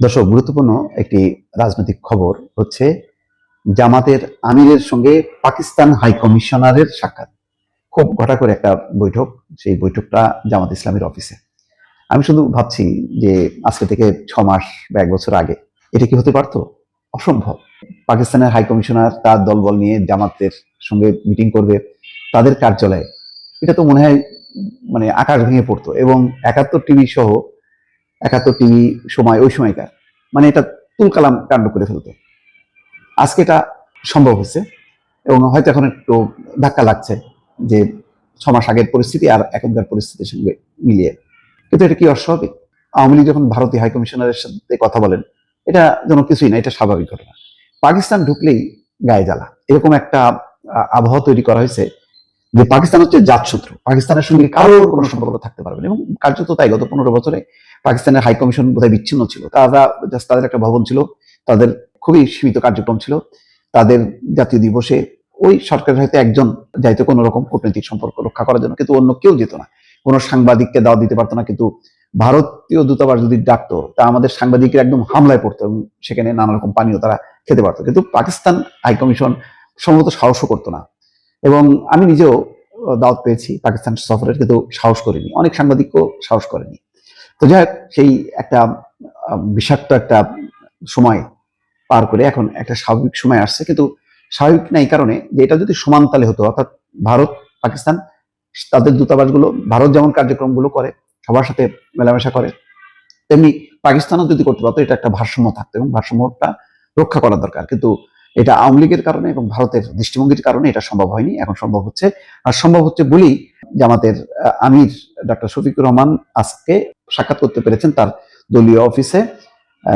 দর্শক, গুরুত্বপূর্ণ একটি রাজনৈতিক খবর হচ্ছে জামাতের আমিরের সঙ্গে পাকিস্তান হাই কমিশনারের সাক্ষাৎ। খুব ঘটা করে একটা বৈঠক, সেই বৈঠকটা জামাত ইসলামের অফিসে। আমি শুধু ভাবছি যে আজকে থেকে 6 মাস বা 1 বছর আগে এটা কি হতে পারতো? অসম্ভব। পাকিস্তানের হাই কমিশনার তার দলবল নিয়ে জামাতের সঙ্গে মিটিং করবে তাদের কার্যালয়ে, এটা তো মনে হয় মানে আকাশ ভেঙে পড়তো। এবং 71 টিভি সহ 71 টিভি সময় ওই সময়কার মানে এটা তুলকালাম কাণ্ড করে ফেলতো। আজকে এটা সম্ভব হয়েছে এবং হয়তো এখন একটু ধাক্কা লাগছে যে 6 মাস আগের পরিস্থিতি আর এখনকার পরিস্থিতির সঙ্গে মিলিয়ে। কিন্তু এটা কি অস্বাভাবিক? আওয়ামী লীগ যখন ভারতীয় হাই কমিশনারের সাথে কথা বলেন, এটা যেন কিছুই না, এটা স্বাভাবিক ঘটনা। পাকিস্তান ঢুকলেই গায়ে জ্বালা, এরকম একটা আবহাওয়া তৈরি করা হয়েছে যে পাকিস্তান হচ্ছে জাতশত্রু, পাকিস্তানের সঙ্গে কারোর কোনো সম্পর্ক থাকতে পারবে না। এবং কার্যত তাই। গত 15 বছরে পাকিস্তানের হাই কমিশন বোধহয় বিচ্ছিন্ন ছিল। তাদের একটা ভবন ছিল, তাদের খুবই সীমিত কার্যক্রম ছিল। তাদের জাতীয় দিবসে ওই সরকারের হয়তো একজন যাইতো কোনো রকম কূটনৈতিক সম্পর্ক রক্ষা করার জন্য, কিন্তু অন্য কেউ যেত না। কোনো সাংবাদিককে দাওয়াত দিতে পারতো না। কিন্তু ভারতীয় দূতাবাস যদি ডাকতো, তা আমাদের সাংবাদিকের একদম হামলায় পড়তো এবং সেখানে নানা রকম পানীয় তারা খেতে পারতো। কিন্তু পাকিস্তান হাই কমিশন সম্ভবত সাহসও করতো না। এবং আমি নিজেও দাওয়াত পেয়েছি পাকিস্তান সফরের, কিন্তু সাহস করিনি। অনেক সাংবাদিকও সাহস করেনি। তো যাই হোক, সেই একটা বিষাক্ত একটা সময় পার করে এখন একটা স্বাভাবিক সময় আসছে। কিন্তু স্বাভাবিক না এই কারণে যে এটা যদি সমান তালে হতো, অর্থাৎ ভারত পাকিস্তান তাদের দূতাবাসগুলো ভারত যেমন কার্যক্রমগুলো করে, সবার সাথে মেলামেশা করে, তেমনি পাকিস্তানও যদি করতে পারতো, এটা একটা ভারসাম্য থাকতো এবং ভারসাম্যটা রক্ষা করা দরকার। কিন্তু এটা আওয়ামী লীগের কারণে এবং ভারতের দৃষ্টিভঙ্গির কারণে এটা সম্ভব হয়নি। এখন সম্ভব হচ্ছে। আর সম্ভব হচ্ছে বলেই জামাতের আমির ডক্টর শফিকুর রহমান আজকে সাক্ষাৎ করতে পেরেছেন তার দলীয় অফিসে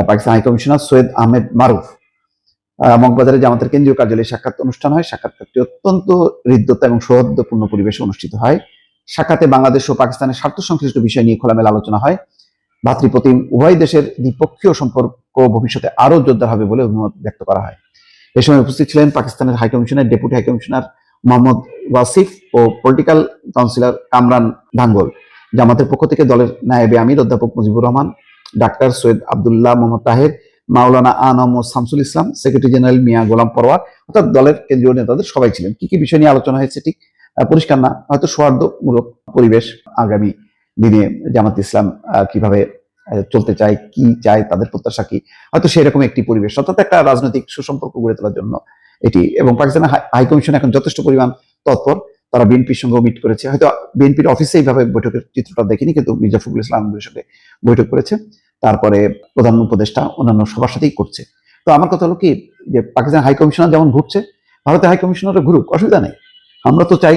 পাকিস্তান হাই কমিশনার সৈয়দ আহমেদ মারুফ। মগবাজারে জামাতের কেন্দ্রীয় কার্যালয়ে সাক্ষাৎ অনুষ্ঠান হয়। সাক্ষাৎকারটি অত্যন্ত হৃদ্যতা এবং সৌহার্দ্যপূর্ণ পরিবেশে অনুষ্ঠিত হয়। সাক্ষাতে বাংলাদেশ ও পাকিস্তানের স্বার্থ সংশ্লিষ্ট বিষয় নিয়ে খোলামেলা আলোচনা হয়। ভাতৃপ্রতিম উভয় দেশের দ্বিপক্ষীয় সম্পর্ক ভবিষ্যতে আরো জোরদার হবে বলে অভিমত ব্যক্ত করা হয়। এ সময় উপস্থিত ছিলেন পাকিস্তানের হাই কমিশনের deputy high commissioner Mohammad Wasif ও পলিটিক্যাল কাউন্সিলর কামরান ধাঙ্গল। জামাতের পক্ষ থেকে দলের নায়েবে আমির অধ্যাপক মুজিবুর রহমান, ডাক্তার সৈয়দ আবদুল্লাহ মোহাম্মদ তাহের, মাওলানা আনম ও শামসুল ইসলাম, সেক্রেটারি জেনারেল মিয়া গোলাম পরোয়ার, অর্থাৎ দলের কেন্দ্রীয় নেতাদের সবাই ছিলেন। কি কি বিষয় নিয়ে আলোচনা হয়েছে ঠিক পরিষ্কার না, হয়তো সৌহার্দ্যমূলক পরিবেশ। আগামী দিনে জামাত ইসলাম কিভাবে চলতে চায়, কি চায়, তাদের প্রত্যাশা কি, হয়তো সেরকম একটি পরিবেশ, অর্থাৎ একটা রাজনৈতিক সুসম্পর্ক গড়ে তোলার জন্য এটি। এবং পাকিস্তানের হাই কমিশন এখন যথেষ্ট পরিমাণ তৎপর। তারা বিএনপির সঙ্গেও মিট করেছে। হয়তো বিএনপির অফিসে এইভাবে বৈঠকের চিত্রটা দেখিনি, কিন্তু মির্জা ফখরুল ইসলামের সঙ্গে বৈঠক করেছে। তারপরে প্রধান উপদেষ্টা অন্যান্য সবার সাথেই করছে। তো আমার কথা হলো কি, যে পাকিস্তান হাই কমিশনার যেমন ঘুরছে, ভারতের হাই কমিশনারও ঘুরুক, অসুবিধা নেই। আমরা তো চাই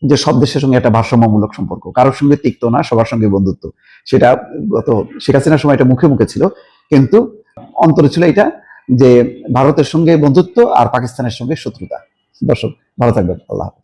যে সব দেশের সঙ্গে একটা ভারসাম্যমূলক সম্পর্ক, কারোর সঙ্গে তিক্ত না, সবার সঙ্গে বন্ধুত্ব। সেটা গত শেখ হাসিনার সময় এটা মুখে মুখে ছিল, কিন্তু অন্তরে ছিল এটা যে ভারতের সঙ্গে বন্ধুত্ব আর পাকিস্তানের সঙ্গে শত্রুতা। দর্শক, ভালো থাকবেন। আল্লাহ হাফেজ।